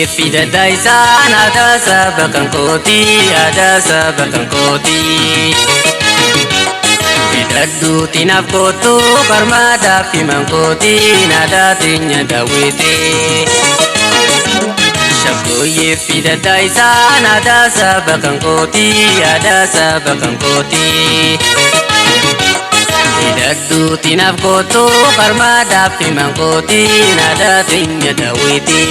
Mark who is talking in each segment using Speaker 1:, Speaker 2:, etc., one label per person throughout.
Speaker 1: في دايسان ada sabakan koti Bidaddu tinaf kotu karmada fi mangkoti nada tinya dawiti Shakoye fi daisan ada sabakan koti Bidaddu tinaf kotu karmada fi mangkoti nada tinya dawiti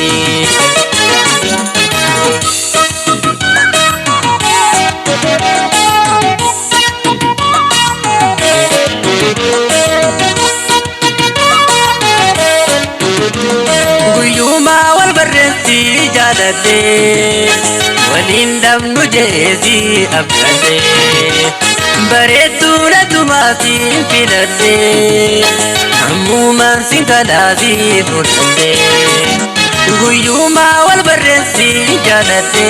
Speaker 1: Guyuma wal barrenti jadate walindam nujezi abdate baretuna tumati filate hamuma sinkaladi furte Guyuma wal barrenti jadate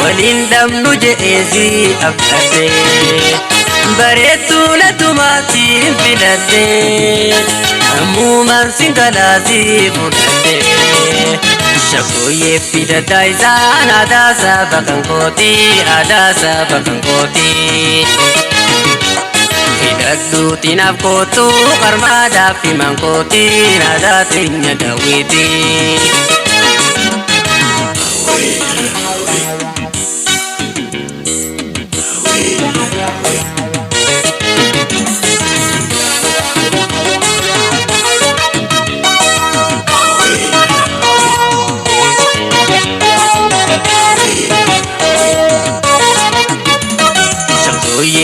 Speaker 1: walindam nujezi abdate baretuna tumati filate Amuman singalasi fudate Shakoye fida daisan ada sabakan koti Hidaddu tinaf kotu karmada fi mangkoti nada tinya dawiti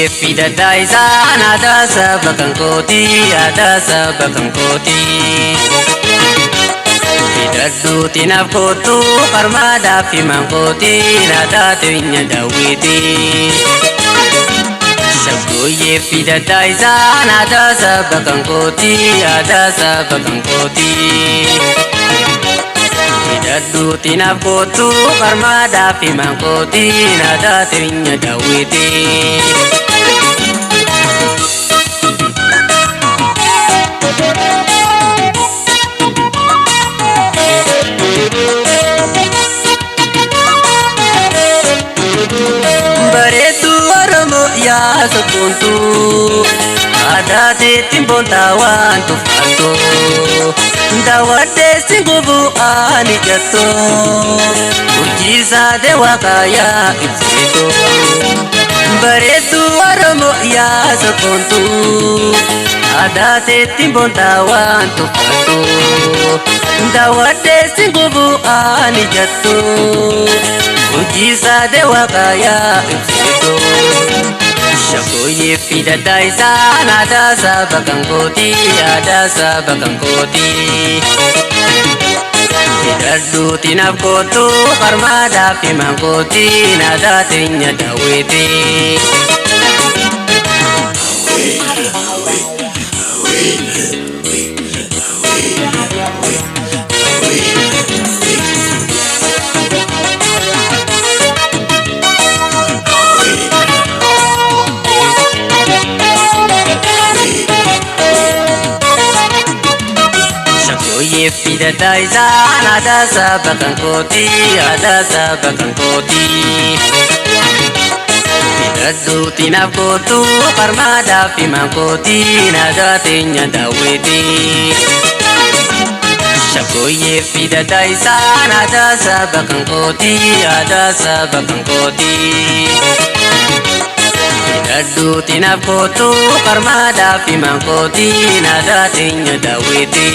Speaker 1: Fida daisan ada sabakan koti Bidaddu tinaf kotu karmada fi mangkoti nada tinya dawiti Shakoye fida daisan ada sabakan koti Bidaddu tinaf kotu karmada fi mangkoti nada tinya dawiti Baretu oromo ya sepuntu ada timbon tawan tufanto dawate singubu ani jatto ujisa dewa kaya ibsito Baretu oromo ya sepuntu ada timbon tawan tufanto dawate singubu ani jatto Ujisa dewa kaya ibsito Shakoye fida daisan ada sabakan koti Bidaddu tinaf kotu karmada fi mangkoti nada tinya dawiti Fida daisan ada sabakan koti Bidaddu tinaf kotu karmada fi mangkoti nada tinya dawiti Shakoye fida daisan ada sabakan koti Bidaddu tinaf kotu karmada fi mangkoti nada tinya dawiti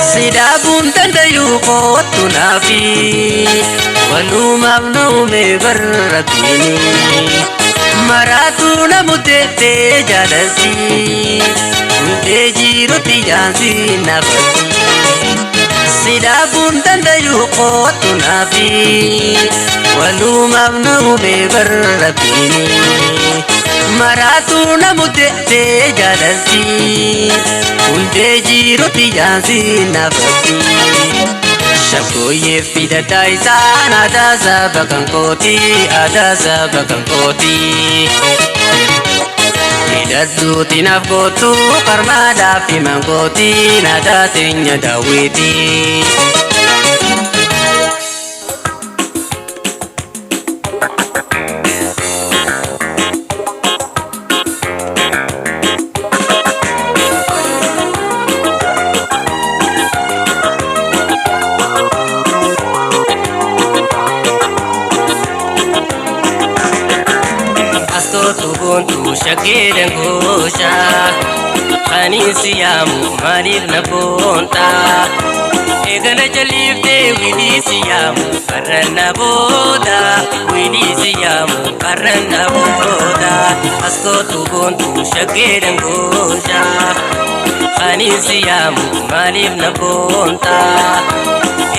Speaker 1: Sidabun tandayu kotu nafi walumam naume barratini Maratu namutete jalasi Unte jiruti jansi nafasi Sidabun tandayu kotu nafi walumam naume barratini Maratu namutete jalasi Unte jiruti jansi nafasi Goye fida taisan ada sabakan koti, ada sabakan koti. Ida zuti nafkotu karmada fi mangkoti nada tinya dawiti. Tubuntu shakiren gosha khani siyamu marif na bonta egana jalifte wili siyamu karna boda wili siyamu karna boda asko tubuntu shakiren gosha khani siyamu marif na bonta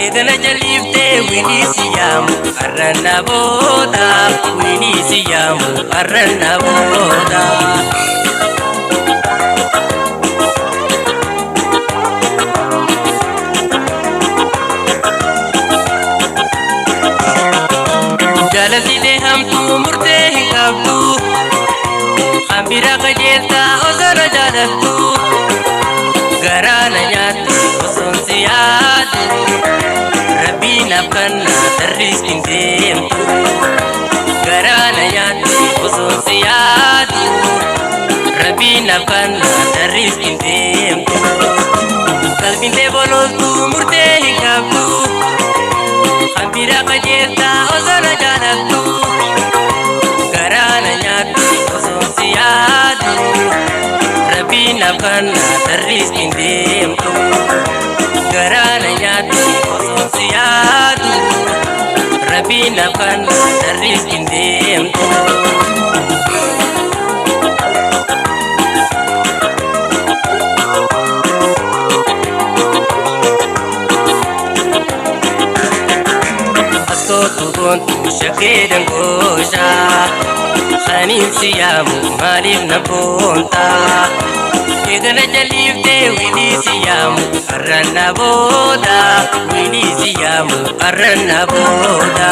Speaker 1: egana jalifte wili siyamu karna boda wili siyamu karna boda. Jalatile ham tu murte hingabtu khambira kajelta ozara jalatu garana nyatu oson siyatu rabbi nafkanna tarris kintemtu garana nyatu oson siyatu rabbi nafkanna tarris kintemtu kalbinte bololtu murte hingabtu khambira kajelta ozara jalatu garana nyatu oson siyatu rabbi nafkanna tarris kintemtu garana nyatu oson siyatu rabbi nafkanna tarris kintemtu. Tubuntu shakiren gosha khani siyamu marif na bonta egana jalifte wili siyamu karna boda wili siyamu karna boda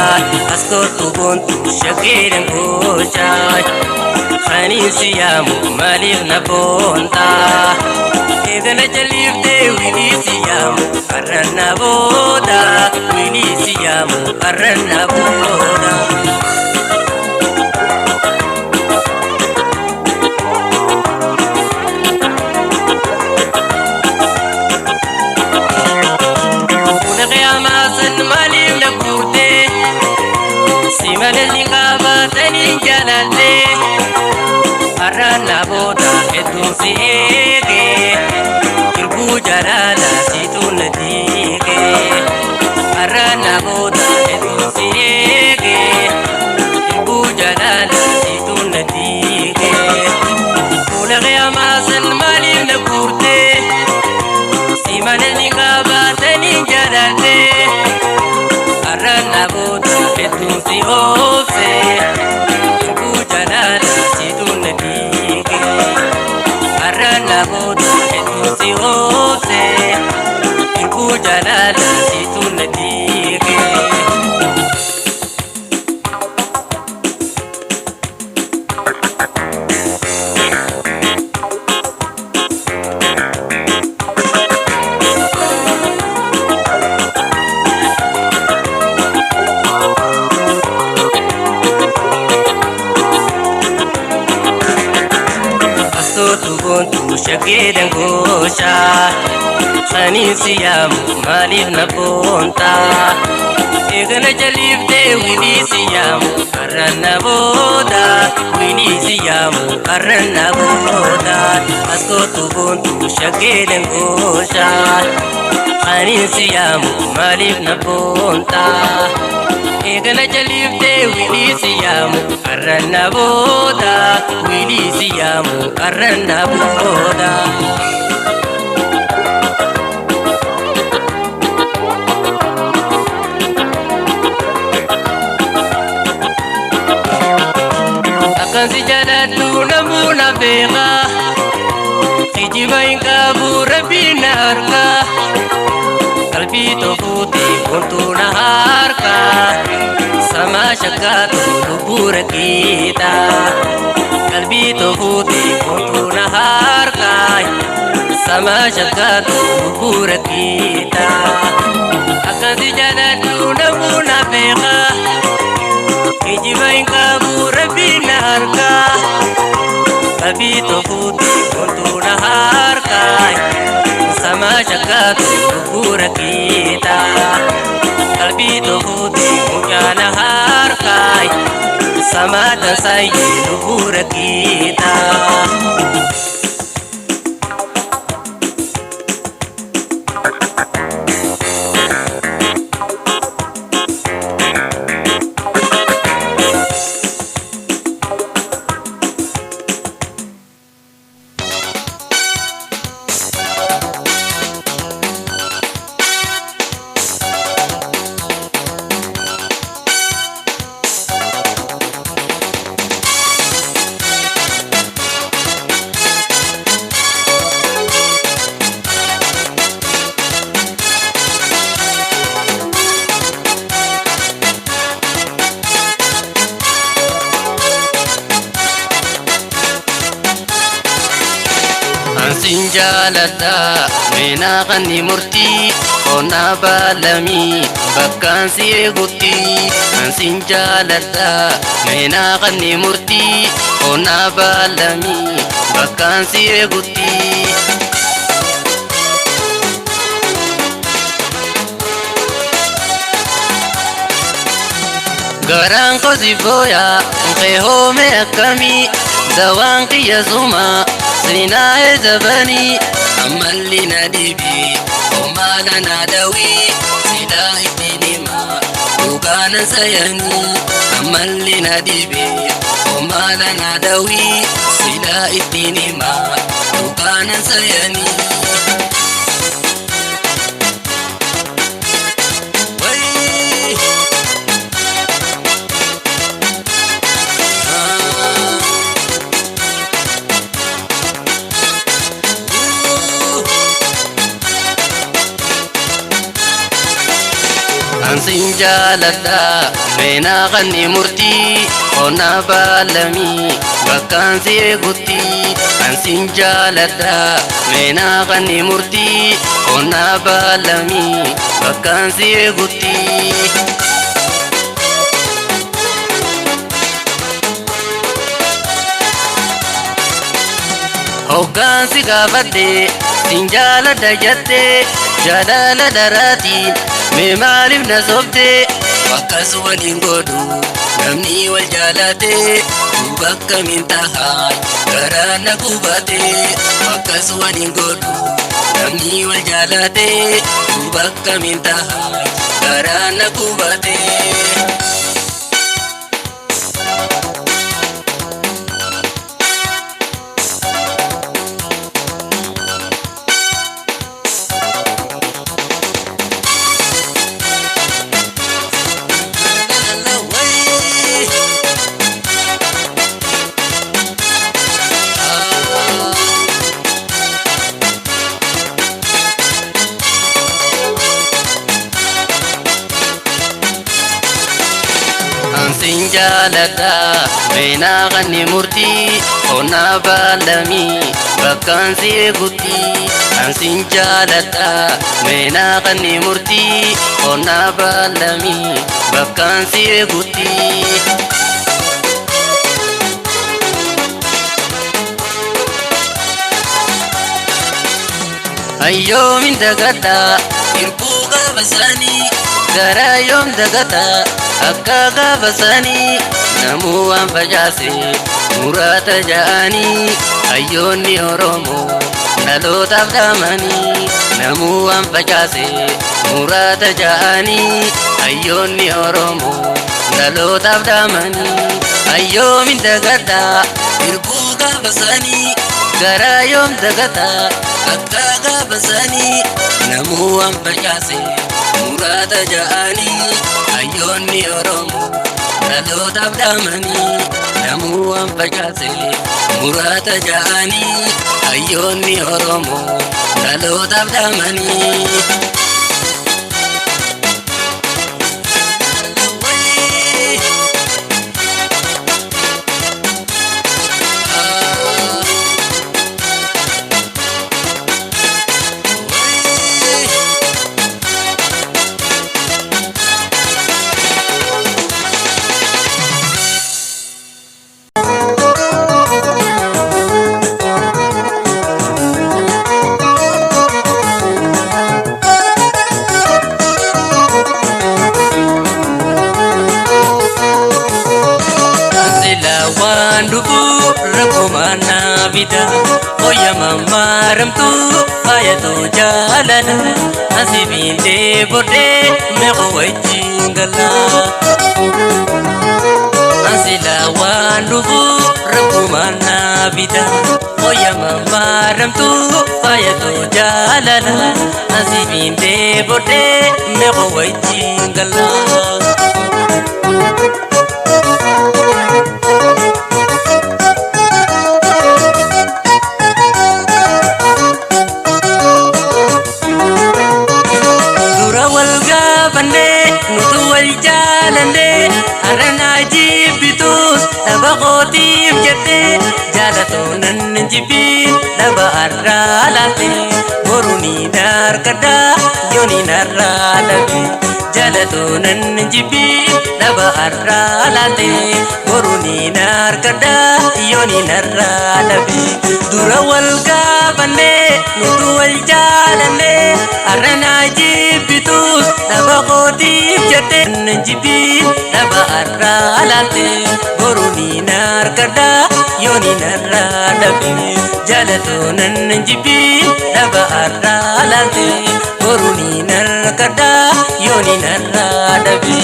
Speaker 1: asko tubuntu shakiren gosha khani siyamu marif na bonta egana jalifte wili siyamu karna boda wili siyamu karna boda. Una qiyama san malim na kute simana liqaba tanin jalalle karna boda edun siege kirbu jalala situn dige karna boda edun siege kirbu jalala situn dige una qiyama san malim na kute simana liqaba tanin jalalle karna boda edun siose kirbu jalala situn dige karna boda edun siose kirbu jalala situn dige. Tubuntu shakiren gosha khani siyamu marif na bonta egana jalifte wili siyamu karna boda wili siyamu karna boda asko tubuntu shakiren gosha khani siyamu marif na bonta egana jalifte wili siyamu karna boda wili siyamu karna boda. Akan si jalatu namuna bega kijiba inkabu rabbi narka qalbii tofuuti wantu na harka sama shakkaatu lubbuu rakkiita qalbii tofuuti wantu na harka sama shakkaatu lubbuu rakkiita akkasi jaaladhu namuu na beeka kijiba hin qabu rabbiin na harka qalbii tofuuti wantu na harka sama shakkaatu lubbuu rakkiita qalbii tofuuti mucaa na harka sama tasaayee lubbuu rakkiita. Sinjalada mena kanni murti ona balami bakkan si egutti sinjalada mena kanni murti ona balami bakkan si egutti garang ko si boya ke home akami dawang kiya zuma سينا زبني أما اللي ندبي وما لنا دوي سيدا إبني ما وكان سيني أما اللي ندبي وما لنا دوي سيدا إبني ما وكان سيني Sinjalada mena kanni murti ona balami bakkan si egutti sinjalada mena kanni murti ona balami bakkan si egutti hoggan si gaafadhe sinjalada jatte jaalala daraatiin mee maaliif na sobde wakkas waliin godhu namni wal jaalate duuba akkamiin tahaa garaa na gubate wakkas waliin godhu namni wal jaalate duuba akkamiin tahaa garaa na gubate. Sinjalada mena kanni murti ona balami bakkan si egutti sinjalada mena kanni murti ona balami bakkan si egutti ayyo min dagata irbu gabasani gara yom dagata akka gaafasani namuu waan facaase muraata ja'ani hayyoonni Oromoo dhalootaaf dhaamanii namuu waan facaase muraata ja'ani hayyoonni Oromoo dhalootaaf dhaamanii hayyoomin dagata irbuu gaafasani garaa yoom dagata akka gaafasani namuu waan facaase muraata ja'ani hayyoonni Oromoo dhalootaaf dhaamanii namuu waan facaase muraata ja'anii hayyoonni Oromoo dhalootaaf dhaamanii. bida Oya mama ramtu Ayato jalana Asibinde bode Mego wajingala Asila wandufu Rakumana bida Oya mama ramtu Ayato jalana Asibinde bode Mego wajingala Arana jibitus Naba qotif jate Jalatunan jibin Naba arralate Boruni narkada Yoni narralate Jalatunan jibin Naba arralate Boruni narkada Yoni narralate Durawal gabane Nutuwal jalane Arana jibitus Naba qotif jate Jibin Naba arralate Boruni narkada Yoni narralate Jalatunan jibin Naba arralate Boruni narkada Yoni narralate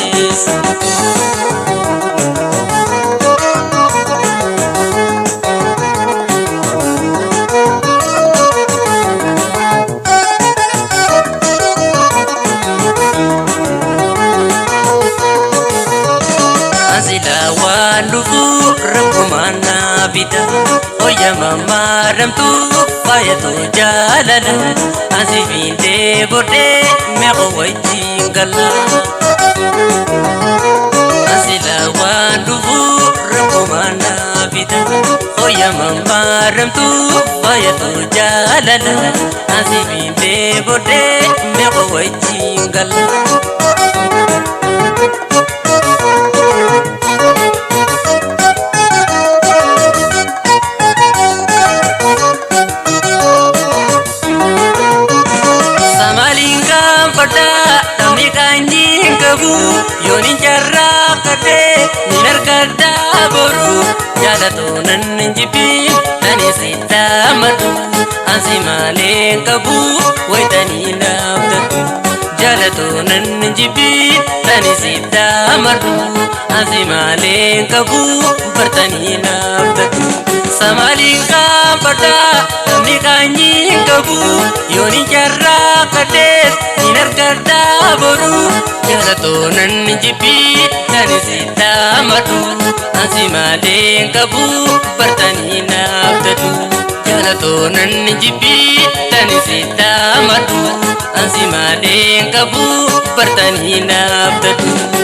Speaker 1: Rabbumana bida Oya mama ramtu Fayatu jalana Asibinde bode Mego wajingala Asila wandufu Rabbumana bida Oya mama ramtu Fayatu jalana Asibinde bode Mego wajingala Yoni jarra kate Ninarkada boru Jalatunan jibin Tani sita madu Ansimale kabu Waitani nabdatu Jalatunan jibin Tani sita madu Ansimale kabu Bartani nabdatu Samalika pada Tamni kanyi kabu Yoni jarra kate Ninarkada boru Jalatunan jibin Tani sita madu Ansimale kabu Bartani nabdatu Jalatunan jibin Tani sita madu Ansimale kabu Bartani nabdatu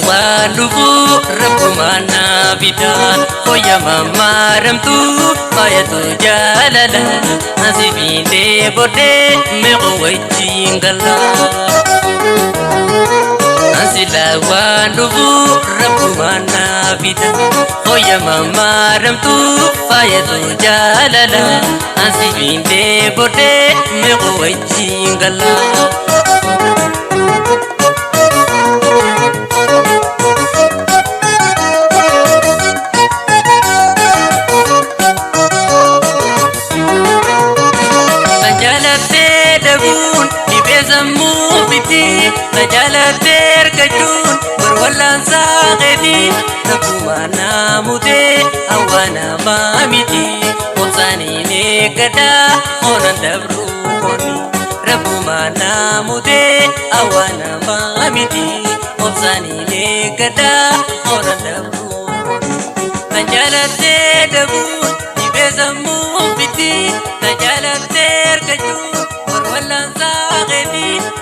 Speaker 1: Walubu Rabbumana bidan Oya mama ramtu Ayatu jalala Asibinde bode Mego wajingala Asila walubu Rabbumana bidan Oya mama ramtu Ayatu jalala Asibinde bode Mego wajingala Najalater kajun berwalan sagedi Rabbumana mude awana mamiti Obsani nekada onan dabru koni Rabbumana mude awana mamiti Obsani nekada onan dabru koni Najalater dabun ibezamu biti Najalater kajun berwalan sagedi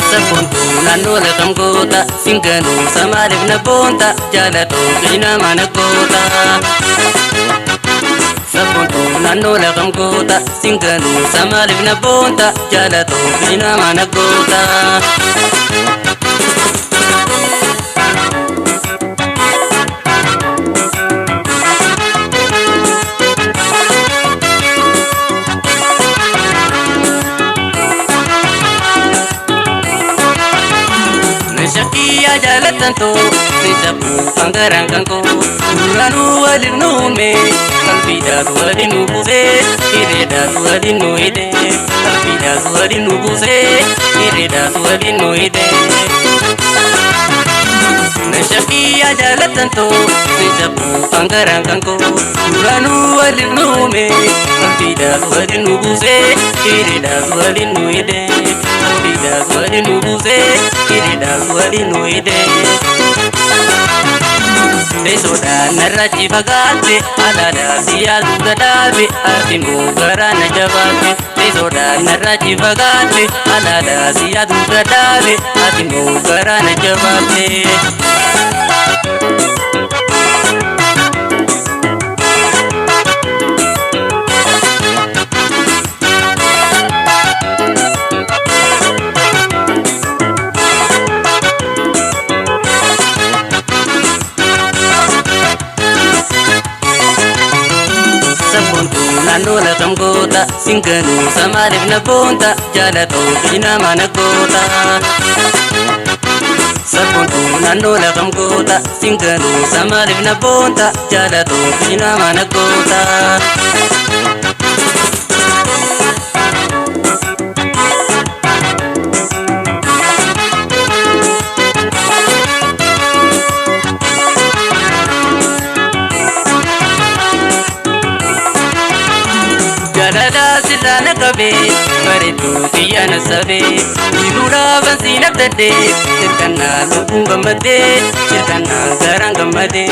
Speaker 1: Sabuntu naannoo laqam goota singanuu samaaliif na boonta jaalatoo qina mana goota. Sabuntu naannoo laqam goota singanuu samaaliif na boonta jaalatoo qina mana goota. Shakia jalatan to sisapu anggaran kangko nuranu walinu me kalbida walinu buse ireda walinu ide kalbida walinu buse ireda walinu ide. Shakia jalatan to sisapu anggaran kangko nuranu walinu me kalbida walinu buse ireda walinu ide kalbida walinu buse ireda walinu ide. Desoda narrachi bagate alada siyadu gadabe atimu garana jabate. Desoda narrachi bagate alada siyadu gadabe atimu garana jabate. Naannoo laqam goota singanuu samaaliif na boonta jaalatoo qina mana goota. Sabuntu naannoo laqam goota singanuu samaaliif na boonta jaalatoo qina mana goota. Jalada sirana kabe bareedu kiyana sabe ilura bansina tade sirkana lubun gamade sirkana garang gamade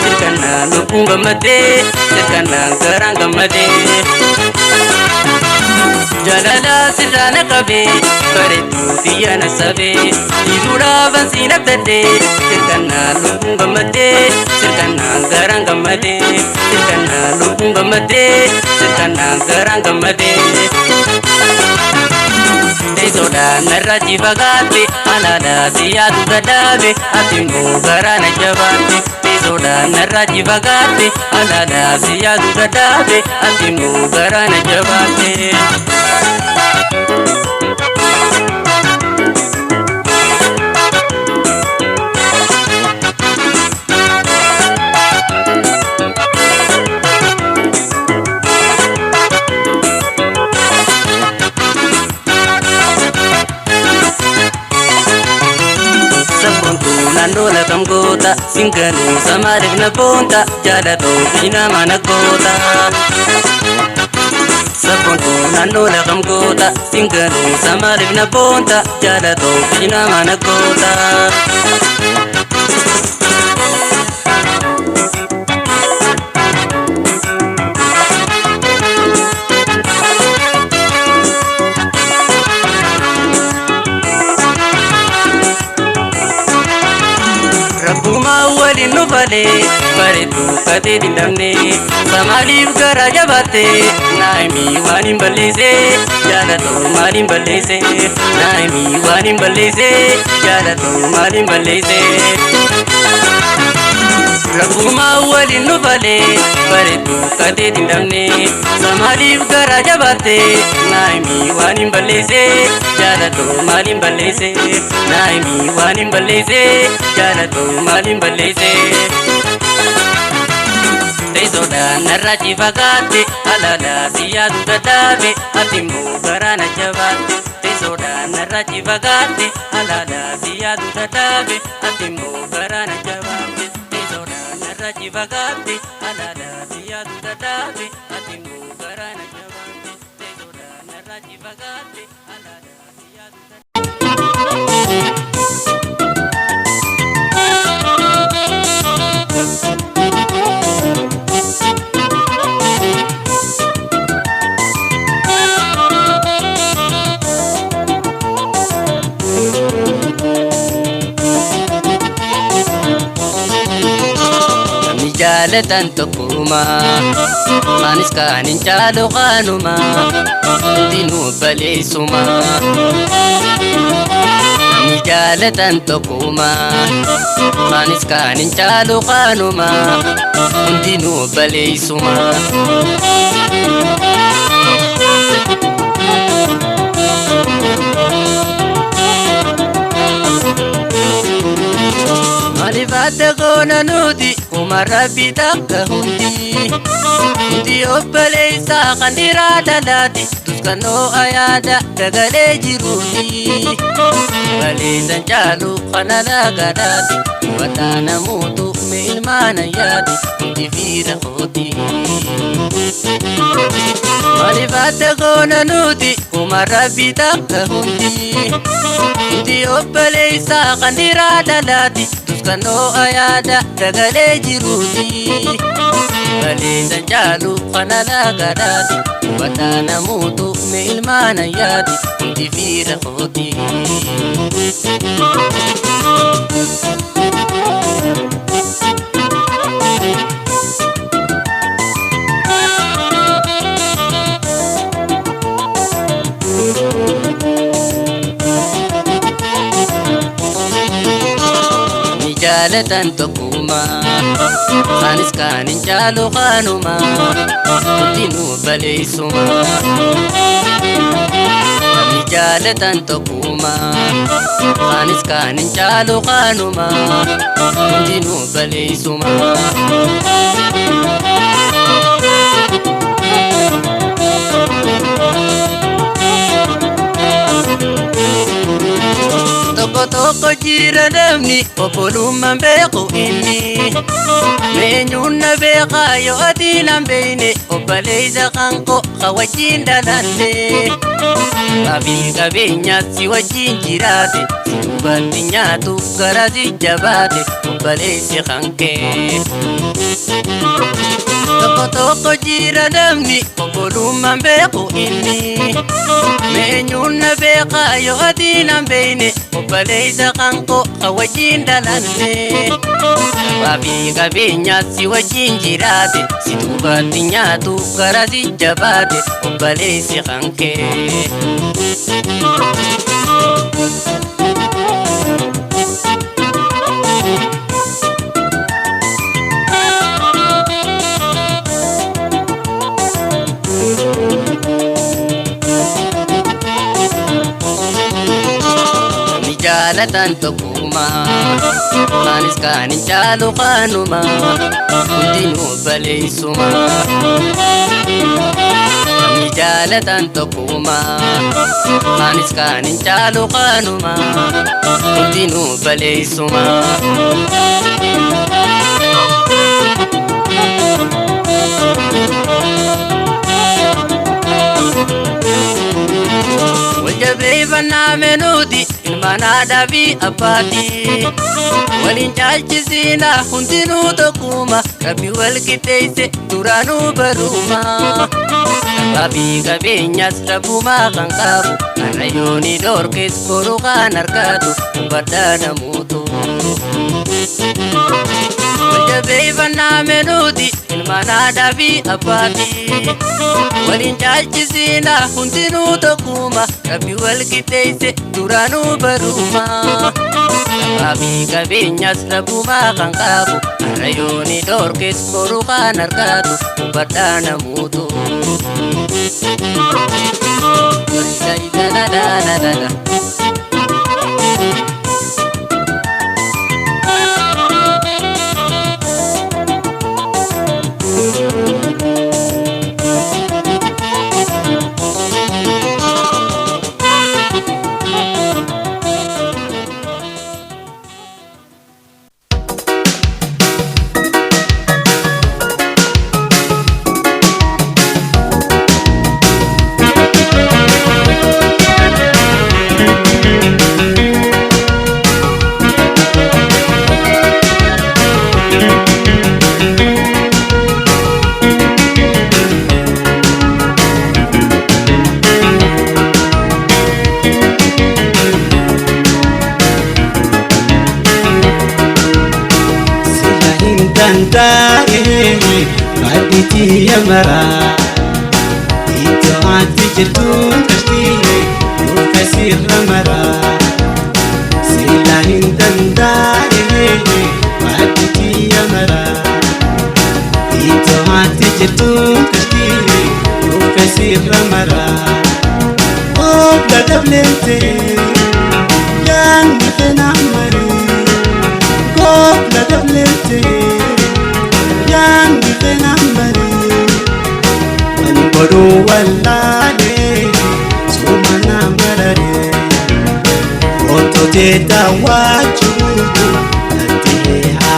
Speaker 1: sirkana lubun gamade sirkana garang gamade. Jalada sirana kabe bareedu kiyana sabe ilura bansina tade sirkana lubun gamade sirkana garang gamade sirkana lubun gamade sirkana garang gamade. Desoda narrachi bagate alada siyadu gadabe atimu garana jabate. Desoda narrachi bagate alada siyadu gadabe atimu garana jabate. Naannoo laqam goota singanuu samaaliif na boonta jaalatoo qina mana goota. Sabuntu naannoo laqam goota singanuu samaaliif na boonta jaalatoo qina mana goota. Rabbuma walinu bale bareedu kate dindamne samaaliif gara jabate naimi waanin balleese jaalatoo maalin balleese naimi waanin balleese jaalatoo maalin balleese. Rabbuma walinu bale bareedu kate dindamne samaaliif gara jabate naimi waanin balleese jaalatoo maalin balleese naimi waanin balleese jaalatoo maalin balleese. Desoda narrachi bagate alada siyadu gadabe atimu garana jabate. Desoda narrachi bagate alada siyadu gadabe atimu garana jabate. Desoda narrachi bagate alada siyadu gadabe atimu garana jabate. Desoda narrachi bagate alada siyadu gadabe. jaalatan tokkuma anis kan hin caalu kanuma hundinuu baleessuma namni jaalatan tokkuma anis kan hin caalu kanuma hundinuu baleessuma malifadda goona nuti uma rabbi takka hundi obboleessaa kan dhiiraa dhalaati tuskannoo ayaada dagalee jiruuti baleessan caalu kana lagadaati wataana muutu ilmaana yaadi hundi fiira kooti malifadda goona nuti uma rabbi takka hundi obboleessaa kan dhiiraa dhalaati tuskannoo ayaada dagalee jiruuti baleessan caalu kana lagadaati wataana muutu ilmaana yaadi hundi fiira kooti jaalatan tokkuma anis kan hin caalu kanuma hundinuu baleessuma namni jaalatan tokkuma anis kan hin caalu kanuma hundinuu baleessuma tokko jira namni obbolummaan beeku inni meenyuun na beeka yoo atiin hin beekne obboleessa kanko ka wajjin dhalanne abii qabeenyaas si wajjin jiraate si dubbatti nyaatu gara si jabaate obboleessi kankee tokko jira namni obbolummaan beeku inni meenyuun na beeka yoo atiin hin beekne obboleessa kanko ka wajjin dhalanne abii qabeenyaas si wajjin jiraate si dubbatti nyaatu gara si jabaate obboleessi kankee jaalatan tokkuma anis kan hin caalu kanuma hundinuu baleessuma namni jaalatan tokkuma anis kan hin caalu kanuma hundinuu baleessuma wajabeeffannaa menuuti ilmaanaadhaa fi abbaati waliin caalchisiina hundinuu tokkuma rabbi wal qixxeesse duraanuu baruma abii qabeenyaas rabbumaa kan qabu kana yooni dhorkees boru kan argatu hubadhaa namuutu wajabeeffannaa menuuti ilmaanaadhaa fi abbaati waliin caalchisiina hundinuu tokkuma rabbi wal qixxeesse duraanuu baruma abii qabeenyaas rabbumaa kan qabu kana yooni dhorkees boru kan argatu hubadhaa namuutu
Speaker 2: تندائي فادتي يا مرا إنتو عاتي جرتون تشتيني وفسير مرا سيلاهن تندائي فادتي يا مرا إنتو عاتي جرتون تشتيني وفسير مرا وبلا دبلتي يان مثنا la dablete yang ditenambari manibodo walale sumana marare oto teta waju ate ha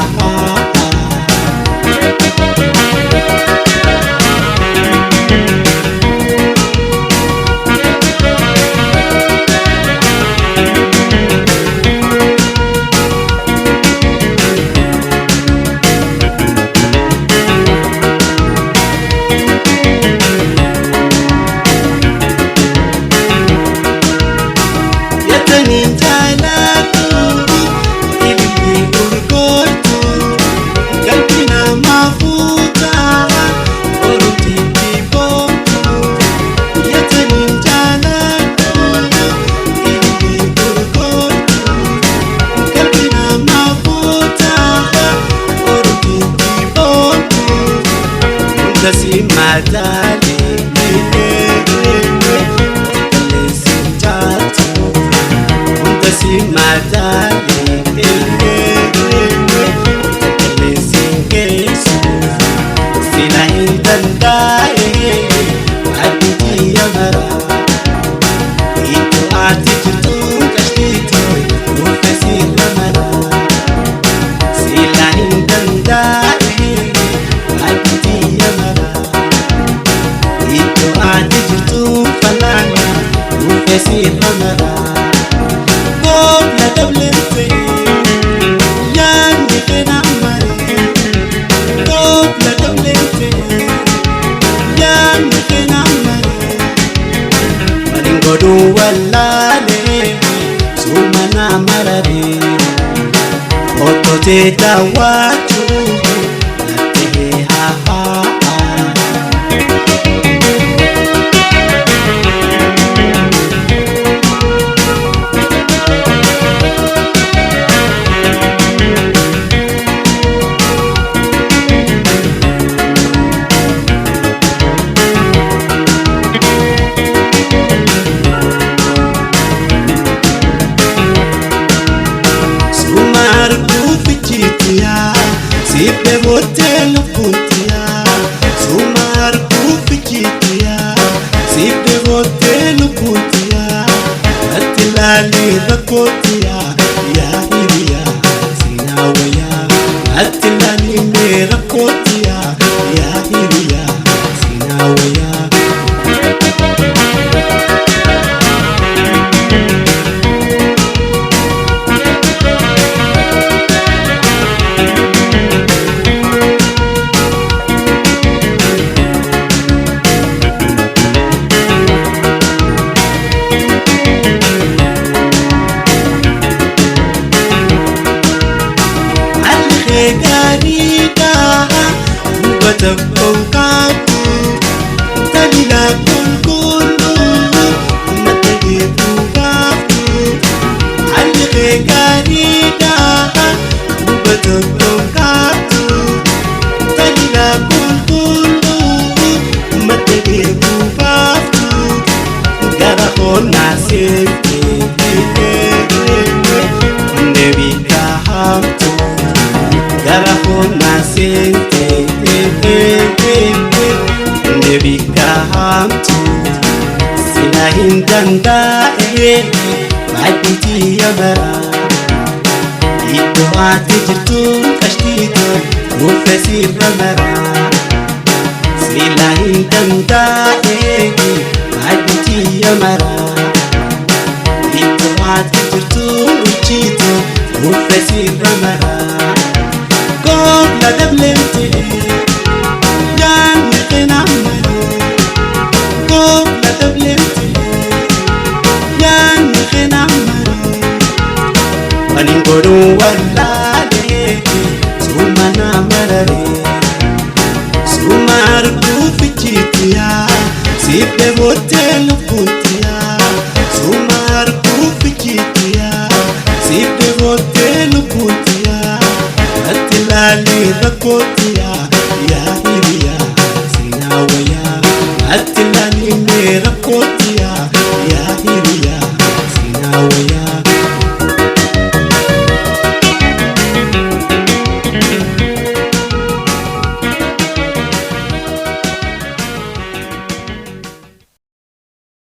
Speaker 2: Madali يسير مرا قوم لا دبلتي يعني غنى عمري قوم لا دبلتي يعني غنى عمري ولنقدو والالي سومنا مرري أوتو تيتا واجو نتهي ها Sipe hotel puntia, sumar kufikitia. Sipe hotel puntia, atilali rakotia. Ya hiria, sinawaya, atilali me rakotia. Ya hiria, sinawaya. Tebong kaku Talila kulu Matagi bukaku Alike garida Tebong kaku Talila kulu Matagi bukaku Garahon nasibke Nevi kahamtu Garahon nasibke Nebi kahamtu Silahin dandae Maditi ya bara Itu ati jirtu kashtito Mufesir ramara Silahin dandae Maditi ya bara Itu ati jirtu uchito Mufesir ramara Kom la dablemte Ningoru walale sumana marare بوتين بوتيا سمار كوفيكيتيا سيب بوتين بوتيا أتلالي ركوتيا يا إليا سيناويا أتلالي ركوتيا